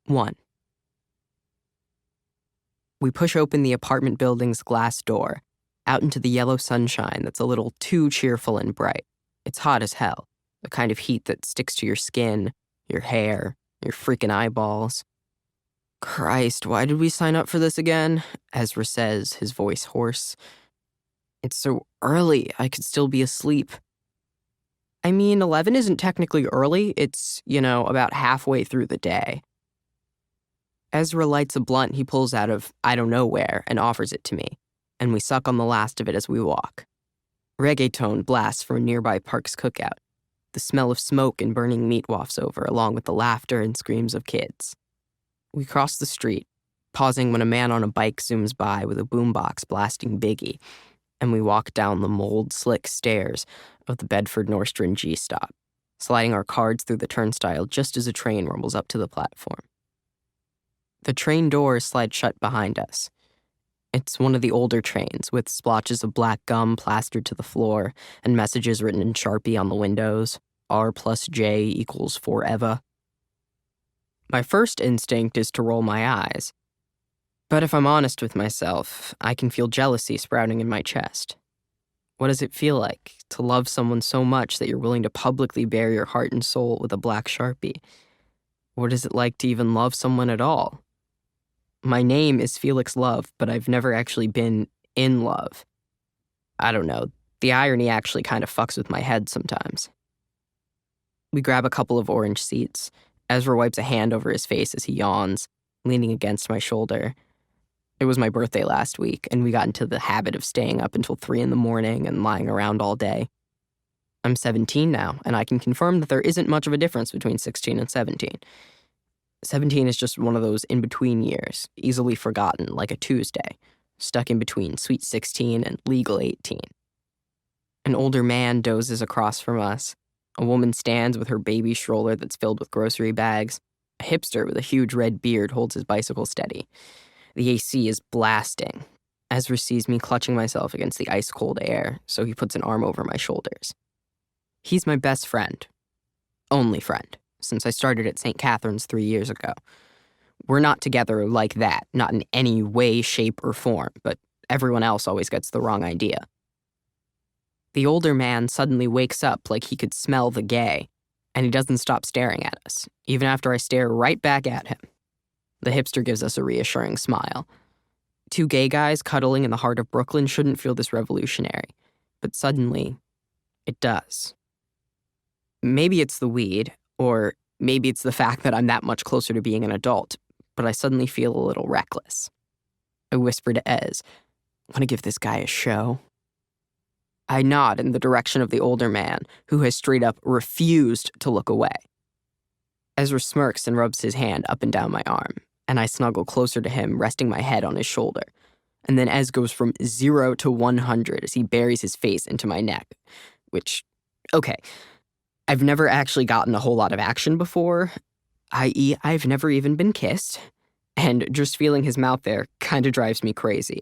1. We push open the apartment building's glass door, out into the yellow sunshine that's a little too cheerful and bright. It's hot as hell, the kind of heat that sticks to your skin, your hair, your freaking eyeballs. Christ, why did we sign up for this again? Ezra says, his voice hoarse. It's so early, I could still be asleep. I mean, 11 isn't technically early, it's, about halfway through the day. Ezra lights a blunt he pulls out of I don't know where and offers it to me, and we suck on the last of it as we walk. Reggaeton blasts from a nearby park's cookout. The smell of smoke and burning meat wafts over, along with the laughter and screams of kids. We cross the street, pausing when a man on a bike zooms by with a boombox blasting Biggie, and we walk down the mold-slick stairs of the Bedford Nordstrom G-stop, sliding our cards through the turnstile just as a train rumbles up to the platform. The train doors slide shut behind us. It's one of the older trains, with splotches of black gum plastered to the floor and messages written in Sharpie on the windows. R plus J equals forever. My first instinct is to roll my eyes. But if I'm honest with myself, I can feel jealousy sprouting in my chest. What does it feel like to love someone so much that you're willing to publicly bare your heart and soul with a black Sharpie? What is it like to even love someone at all? My name is Felix Love, but I've never actually been in love. I don't know, the irony actually kind of fucks with my head sometimes. We grab a couple of orange seats. Ezra wipes a hand over his face as he yawns, leaning against my shoulder. It was my birthday last week, and we got into the habit of staying up until 3 a.m. and lying around all day. I'm 17 now, and I can confirm that there isn't much of a difference between 16 and 17. 17 is just one of those in-between years, easily forgotten like a Tuesday, stuck in between sweet 16 and legal 18. An older man dozes across from us. A woman stands with her baby stroller that's filled with grocery bags. A hipster with a huge red beard holds his bicycle steady. The AC is blasting. Ezra sees me clutching myself against the ice-cold air, so he puts an arm over my shoulders. He's my best friend. Only friend, since I started at St. Catherine's 3 years ago. We're not together like that, not in any way, shape, or form, but everyone else always gets the wrong idea. The older man suddenly wakes up like he could smell the gay, and he doesn't stop staring at us, even after I stare right back at him. The hipster gives us a reassuring smile. 2 gay guys cuddling in the heart of Brooklyn shouldn't feel this revolutionary, but suddenly, it does. Maybe it's the weed, or maybe it's the fact that I'm that much closer to being an adult, but I suddenly feel a little reckless. I whisper to Ez, "Want to give this guy a show?" I nod in the direction of the older man, who has straight up refused to look away. Ezra smirks and rubs his hand up and down my arm, and I snuggle closer to him, resting my head on his shoulder. And then Ez goes from 0 to 100 as he buries his face into my neck, which, okay, I've never actually gotten a whole lot of action before, i.e. I've never even been kissed, and just feeling his mouth there kind of drives me crazy.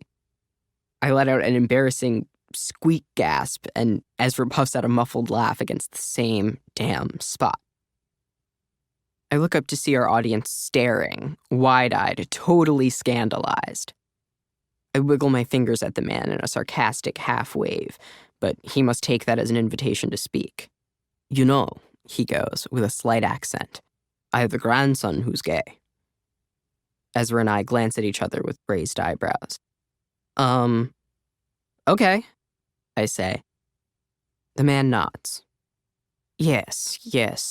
I let out an embarrassing squeak gasp, and Ezra puffs out a muffled laugh against the same damn spot. I look up to see our audience staring, wide-eyed, totally scandalized. I wiggle my fingers at the man in a sarcastic half-wave, but he must take that as an invitation to speak. "You know," he goes, with a slight accent, "I have a grandson who's gay." Ezra and I glance at each other with raised eyebrows. Okay, I say. The man nods. Yes,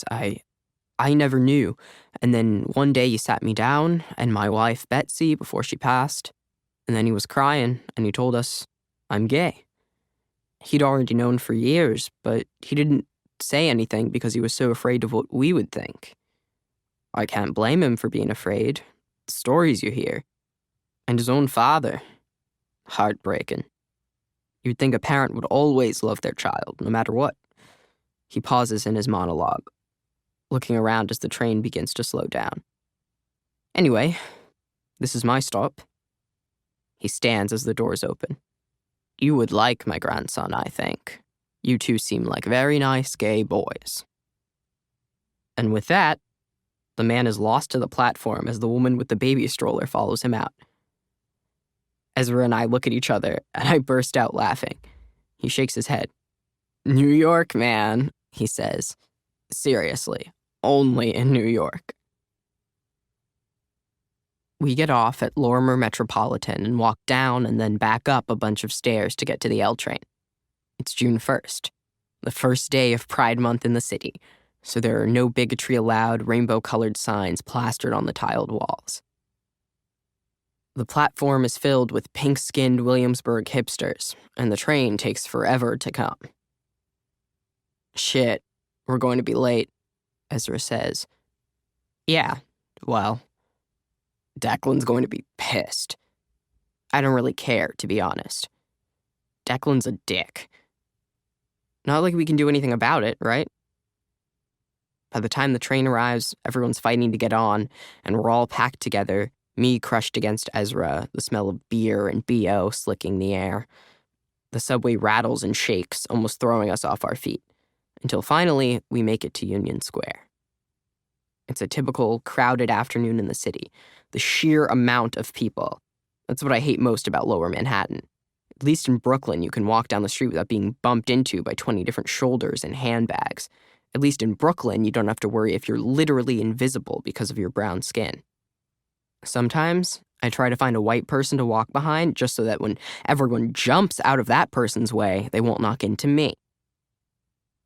I never knew. And then one day he sat me down, and my wife, Betsy, before she passed, and then he was crying, and he told us, I'm gay. He'd already known for years, but he didn't say anything because he was so afraid of what we would think. I can't blame him for being afraid. The stories you hear. And his own father. Heartbreaking. You'd think a parent would always love their child, no matter what. He pauses in his monologue, looking around as the train begins to slow down. Anyway, this is my stop. He stands as the doors open. You would like my grandson, I think. You two seem like very nice gay boys. And with that, The man is lost to the platform as the woman with the baby stroller follows him out. Ezra and I look at each other, and I burst out laughing. He shakes his head. "New York, man," he says. "Seriously, only in New York." We get off at Lorimer Metropolitan and walk down and then back up a bunch of stairs to get to the L train. It's June 1st, the first day of Pride Month in the city, so there are no bigotry allowed rainbow-colored signs plastered on the tiled walls. The platform is filled with pink-skinned Williamsburg hipsters, and the train takes forever to come. "Shit, we're going to be late," Ezra says. "Yeah, well, Declan's going to be pissed. I don't really care, to be honest. Declan's a dick. Not like we can do anything about it, right?" By the time the train arrives, everyone's fighting to get on, and we're all packed together, me crushed against Ezra, the smell of beer and BO slicking the air. The subway rattles and shakes, almost throwing us off our feet, until finally we make it to Union Square. It's a typical crowded afternoon in the city. The sheer amount of people. That's what I hate most about Lower Manhattan. At least in Brooklyn, you can walk down the street without being bumped into by 20 different shoulders and handbags. At least in Brooklyn, you don't have to worry if you're literally invisible because of your brown skin. Sometimes, I try to find a white person to walk behind just so that when everyone jumps out of that person's way, they won't knock into me.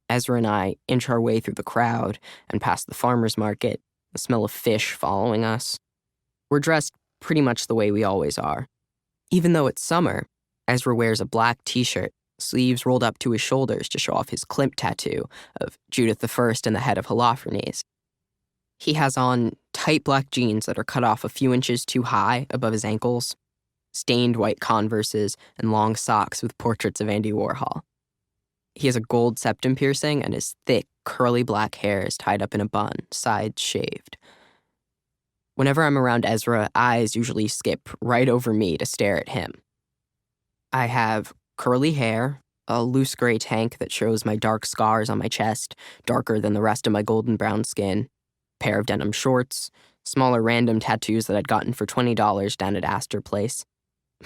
Ezra and I inch our way through the crowd and past the farmer's market, the smell of fish following us. We're dressed pretty much the way we always are. Even though it's summer, Ezra wears a black t-shirt, sleeves rolled up to his shoulders to show off his Klimt tattoo of Judith I and the head of Holofernes. He has on tight black jeans that are cut off a few inches too high above his ankles, stained white Converses, and long socks with portraits of Andy Warhol. He has a gold septum piercing, and his thick, curly black hair is tied up in a bun, sides shaved. Whenever I'm around Ezra, eyes usually skip right over me to stare at him. I have curly hair, a loose gray tank that shows my dark scars on my chest, darker than the rest of my golden brown skin, pair of denim shorts, smaller random tattoos that I'd gotten for $20 down at Astor Place.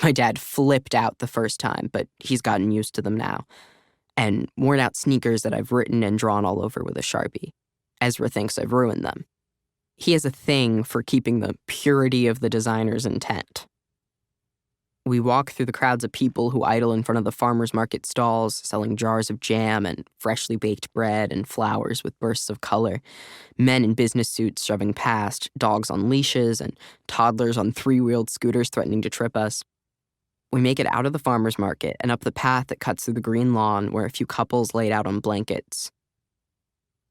My dad flipped out the first time, but he's gotten used to them now. And worn out sneakers that I've written and drawn all over with a Sharpie. Ezra thinks I've ruined them. He has a thing for keeping the purity of the designer's intent. We walk through the crowds of people who idle in front of the farmer's market stalls, selling jars of jam and freshly baked bread and flowers with bursts of color, men in business suits shoving past, dogs on leashes, and toddlers on three-wheeled scooters threatening to trip us. We make it out of the farmer's market and up the path that cuts through the green lawn where a few couples laid out on blankets.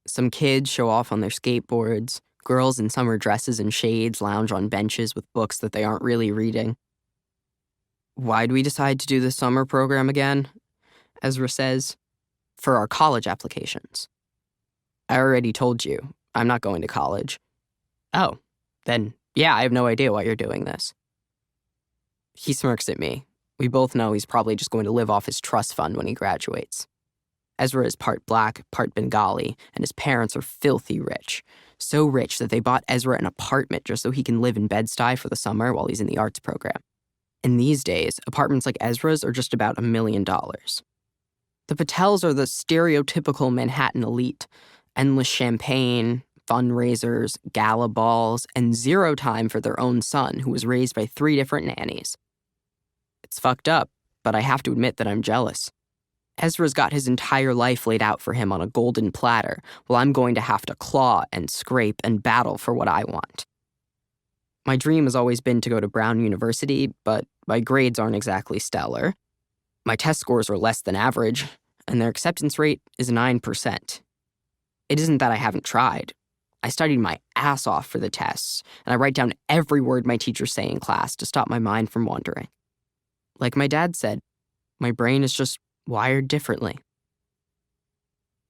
Some kids show off on their skateboards. Girls in summer dresses and shades lounge on benches with books that they aren't really reading. "Why'd we decide to do the summer program again?" Ezra says. "For our college applications." "I already told you, I'm not going to college." "Oh, then yeah, I have no idea why you're doing this." He smirks at me. We both know he's probably just going to live off his trust fund when he graduates. Ezra is part black, part Bengali, and his parents are filthy rich. So rich that they bought Ezra an apartment just so he can live in Bed-Stuy for the summer while he's in the arts program. And these days, apartments like Ezra's are just about $1 million. The Patels are the stereotypical Manhattan elite. Endless champagne, fundraisers, gala balls, and zero time for their own son, who was raised by 3 different nannies. It's fucked up, but I have to admit that I'm jealous. Ezra's got his entire life laid out for him on a golden platter, while I'm going to have to claw and scrape and battle for what I want. My dream has always been to go to Brown University, but my grades aren't exactly stellar. My test scores are less than average, and their acceptance rate is 9%. It isn't that I haven't tried. I studied my ass off for the tests, and I write down every word my teachers say in class to stop my mind from wandering. Like my dad said, my brain is just wired differently.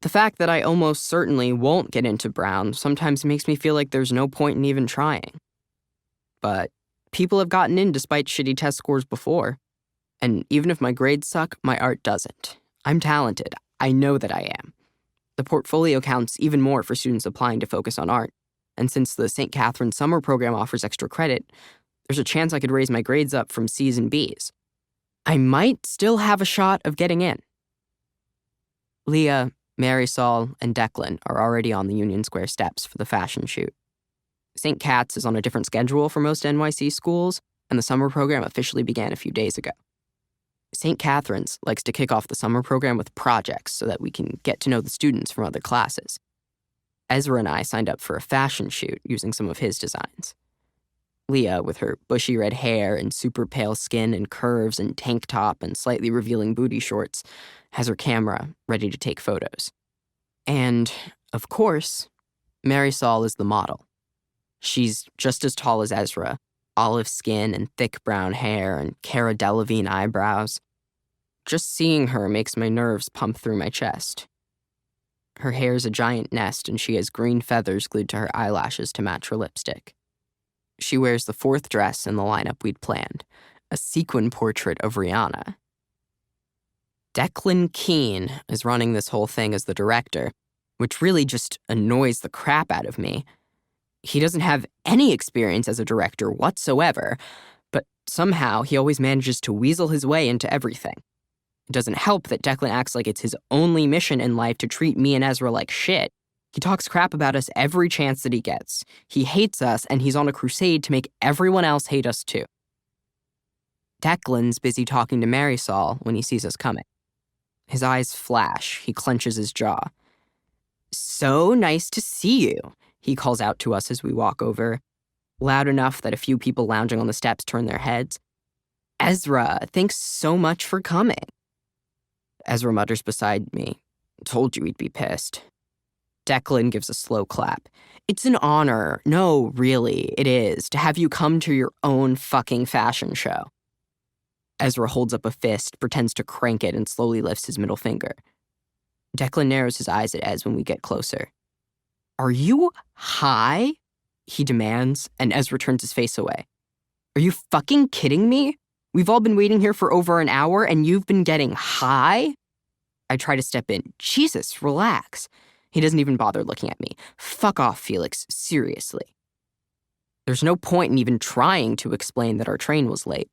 The fact that I almost certainly won't get into Brown sometimes makes me feel like there's no point in even trying. But people have gotten in despite shitty test scores before. And even if my grades suck, my art doesn't. I'm talented. I know that I am. The portfolio counts even more for students applying to focus on art. and since the St. Catherine summer program offers extra credit, there's a chance I could raise my grades up from C's and B's. I might still have a shot of getting in. Leah, Marisol, and Declan are already on the Union Square steps for the fashion shoot. St. Cat's is on a different schedule for most NYC schools, and the summer program officially began a few days ago. St. Catherine's likes to kick off the summer program with projects so that we can get to know the students from other classes. Ezra and I signed up for a fashion shoot using some of his designs. Leah, with her bushy red hair and super pale skin and curves and tank top and slightly revealing booty shorts, has her camera ready to take photos. And, of course, Marisol is the model. She's just as tall as Ezra, olive skin and thick brown hair and Cara Delevingne eyebrows. Just seeing her makes my nerves pump through my chest. Her hair's a giant nest and she has green feathers glued to her eyelashes to match her lipstick. She wears the fourth dress in the lineup we'd planned, a sequin portrait of Rihanna. Declan Keane is running this whole thing as the director, which really just annoys the crap out of me. He doesn't have any experience as a director whatsoever, but somehow he always manages to weasel his way into everything. It doesn't help that Declan acts like it's his only mission in life to treat me and Ezra like shit. He talks crap about us every chance that he gets. He hates us, and he's on a crusade to make everyone else hate us too. Declan's busy talking to Marisol when he sees us coming. His eyes flash. He clenches his jaw. "So nice to see you," he calls out to us as we walk over, loud enough that a few people lounging on the steps turn their heads. "Ezra, thanks so much for coming." Ezra mutters beside me. "Told you he'd be pissed." Declan gives a slow clap. "It's an honor. No, really, it is, to have you come to your own fucking fashion show." Ezra holds up a fist, pretends to crank it, and slowly lifts his middle finger. Declan narrows his eyes at Ez when we get closer. "Are you high?" he demands, and Ezra turns his face away. "Are you fucking kidding me? We've all been waiting here for over an hour, and you've been getting high?" I try to step in. "Jesus, relax." He doesn't even bother looking at me. "Fuck off, Felix, seriously." There's no point in even trying to explain that our train was late.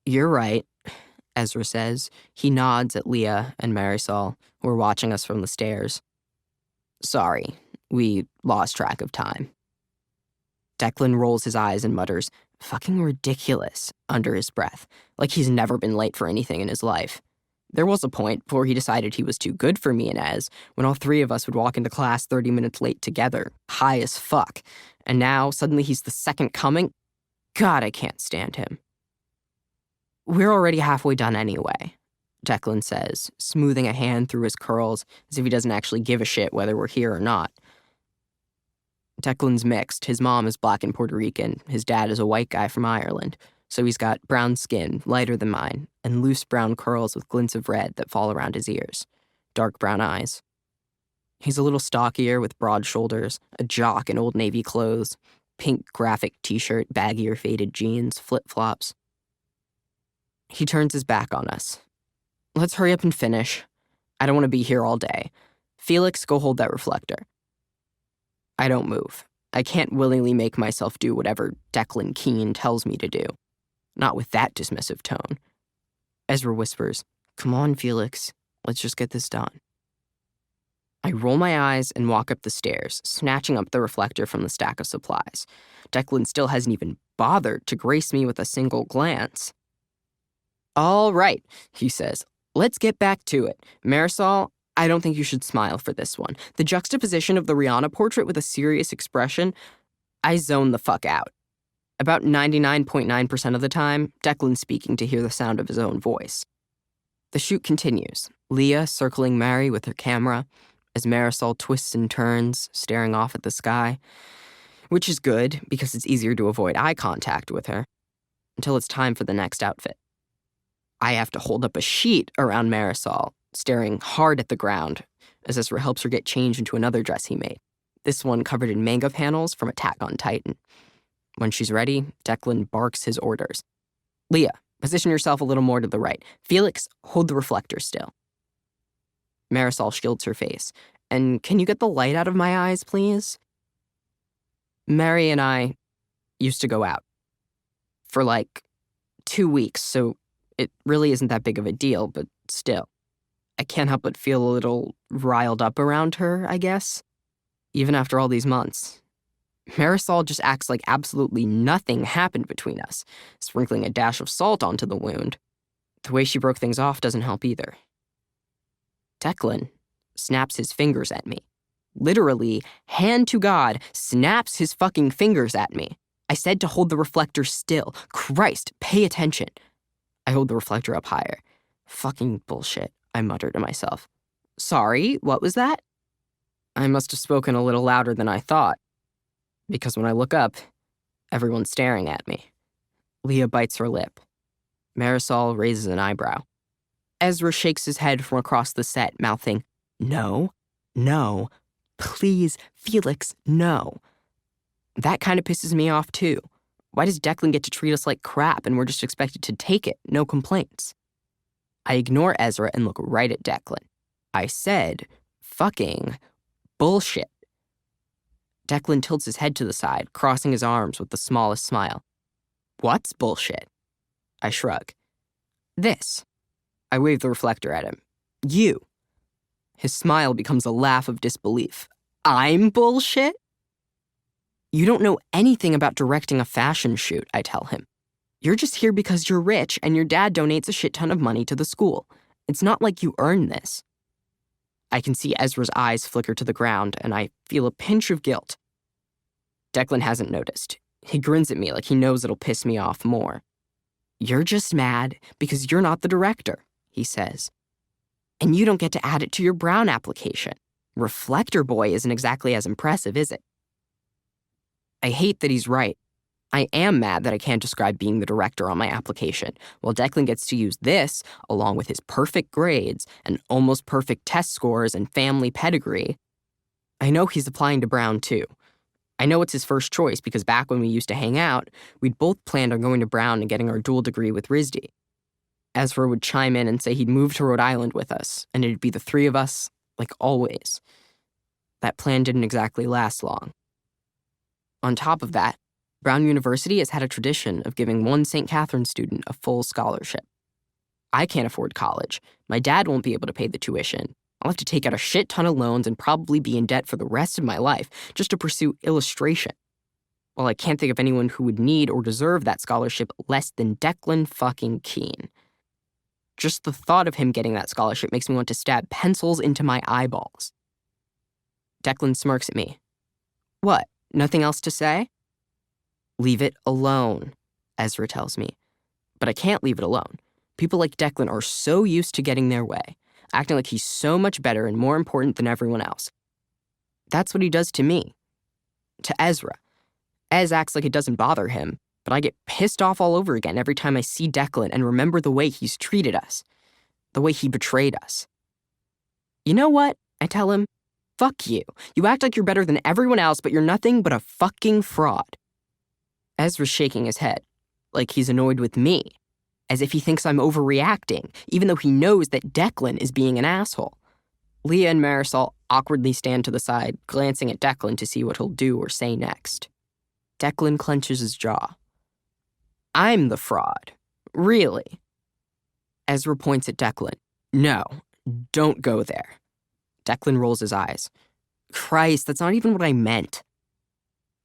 "You're right," Ezra says. He nods at Leah and Marisol, who are watching us from the stairs. "Sorry, we lost track of time." Declan rolls his eyes and mutters, "Fucking ridiculous," under his breath, like he's never been late for anything in his life. There was a point before he decided he was too good for me and Ez, when all three of us would walk into class 30 minutes late together, high as fuck. And now, suddenly he's the second coming? God, I can't stand him. "We're already halfway done anyway," Declan says, smoothing a hand through his curls as if he doesn't actually give a shit whether we're here or not. Declan's mixed. His mom is black and Puerto Rican. His dad is a white guy from Ireland. So he's got brown skin, lighter than mine, and loose brown curls with glints of red that fall around his ears. Dark brown eyes. He's a little stockier with broad shoulders, a jock in Old Navy clothes, pink graphic t-shirt, baggy or faded jeans, flip-flops. He turns his back on us. "Let's hurry up and finish. I don't want to be here all day. Felix, go hold that reflector." I don't move. I can't willingly make myself do whatever Declan Keane tells me to do. Not with that dismissive tone. Ezra whispers, "Come on, Felix. Let's just get this done." I roll my eyes and walk up the stairs, snatching up the reflector from the stack of supplies. Declan still hasn't even bothered to grace me with a single glance. "All right," he says. "Let's get back to it. Marisol, I don't think you should smile for this one. The juxtaposition of the Rihanna portrait with a serious expression, I zone the fuck out." About 99.9% of the time, Declan's speaking to hear the sound of his own voice. The shoot continues, Leah circling Mary with her camera, as Marisol twists and turns, staring off at the sky, which is good because it's easier to avoid eye contact with her, until it's time for the next outfit. I have to hold up a sheet around Marisol, staring hard at the ground, as Ezra helps her get changed into another dress he made, this one covered in manga panels from Attack on Titan. When she's ready, Declan barks his orders. "Leah, position yourself a little more to the right. Felix, hold the reflector still." Marisol shields her face. "And can you get the light out of my eyes, please?" Mary and I used to go out for like 2 weeks, so it really isn't that big of a deal, but still. I can't help but feel a little riled up around her, I guess, even after all these months. Marisol just acts like absolutely nothing happened between us, sprinkling a dash of salt onto the wound. The way she broke things off doesn't help either. Declan snaps his fingers at me. Literally, hand to God, snaps his fucking fingers at me. I said to hold the reflector still. Christ, pay attention. I hold the reflector up higher. Fucking bullshit, I mutter to myself. Sorry, what was that? I must have spoken a little louder than I thought, because when I look up, everyone's staring at me. Leah bites her lip. Marisol raises an eyebrow. Ezra shakes his head from across the set, mouthing, "No, no, please, Felix, no." That kind of pisses me off, too. Why does Declan get to treat us like crap and we're just expected to take it, no complaints? I ignore Ezra and look right at Declan. I said, fucking bullshit. Declan tilts his head to the side, crossing his arms with the smallest smile. What's bullshit? I shrug. This. I wave the reflector at him. You. His smile becomes a laugh of disbelief. I'm bullshit? You don't know anything about directing a fashion shoot, I tell him. You're just here because you're rich and your dad donates a shit ton of money to the school. It's not like you earn this. I can see Ezra's eyes flicker to the ground, and I feel a pinch of guilt. Declan hasn't noticed. He grins at me like he knows it'll piss me off more. You're just mad because you're not the director, he says. And you don't get to add it to your Brown application. Reflector Boy isn't exactly as impressive, is it? I hate that he's right. I am mad that I can't describe being the director on my application, while Declan gets to use this, along with his perfect grades and almost perfect test scores and family pedigree. I know he's applying to Brown, too. I know it's his first choice because back when we used to hang out, we'd both planned on going to Brown and getting our dual degree with RISD. Ezra would chime in and say he'd move to Rhode Island with us, and it'd be the three of us, like always. That plan didn't exactly last long. On top of that, Brown University has had a tradition of giving one St. Catherine student a full scholarship. I can't afford college. My dad won't be able to pay the tuition. I'll have to take out a shit ton of loans and probably be in debt for the rest of my life just to pursue illustration. Well, I can't think of anyone who would need or deserve that scholarship less than Declan fucking Keene. Just the thought of him getting that scholarship makes me want to stab pencils into my eyeballs. Declan smirks at me. What, nothing else to say? Leave it alone, Ezra tells me. But I can't leave it alone. People like Declan are so used to getting their way, acting like he's so much better and more important than everyone else. That's what he does to me. To Ezra. Ez acts like it doesn't bother him, but I get pissed off all over again every time I see Declan and remember the way he's treated us, the way he betrayed us. You know what? I tell him. Fuck you. You act like you're better than everyone else, but you're nothing but a fucking fraud. Ezra's shaking his head, like he's annoyed with me, as if he thinks I'm overreacting, even though he knows that Declan is being an asshole. Leah and Marisol awkwardly stand to the side, glancing at Declan to see what he'll do or say next. Declan clenches his jaw. I'm the fraud. Really? Ezra points at Declan. No, don't go there. Declan rolls his eyes. Christ, that's not even what I meant.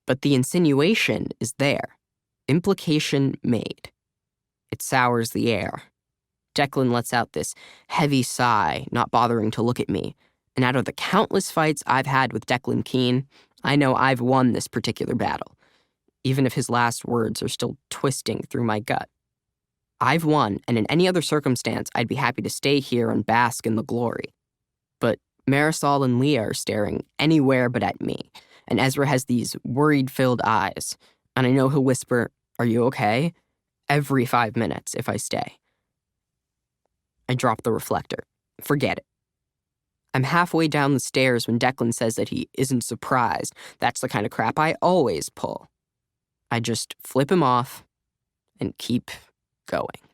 But the insinuation is there. Implication made. It sours the air. Declan lets out this heavy sigh, not bothering to look at me. And out of the countless fights I've had with Declan Keene, I know I've won this particular battle, even if his last words are still twisting through my gut. I've won, and in any other circumstance, I'd be happy to stay here and bask in the glory. But Marisol and Leah are staring anywhere but at me, and Ezra has these worried-filled eyes, and I know he'll whisper, "Are you okay?" every 5 minutes if I stay. I drop the reflector. Forget it. I'm halfway down the stairs when Declan says that he isn't surprised. That's the kind of crap I always pull. I just flip him off and keep going.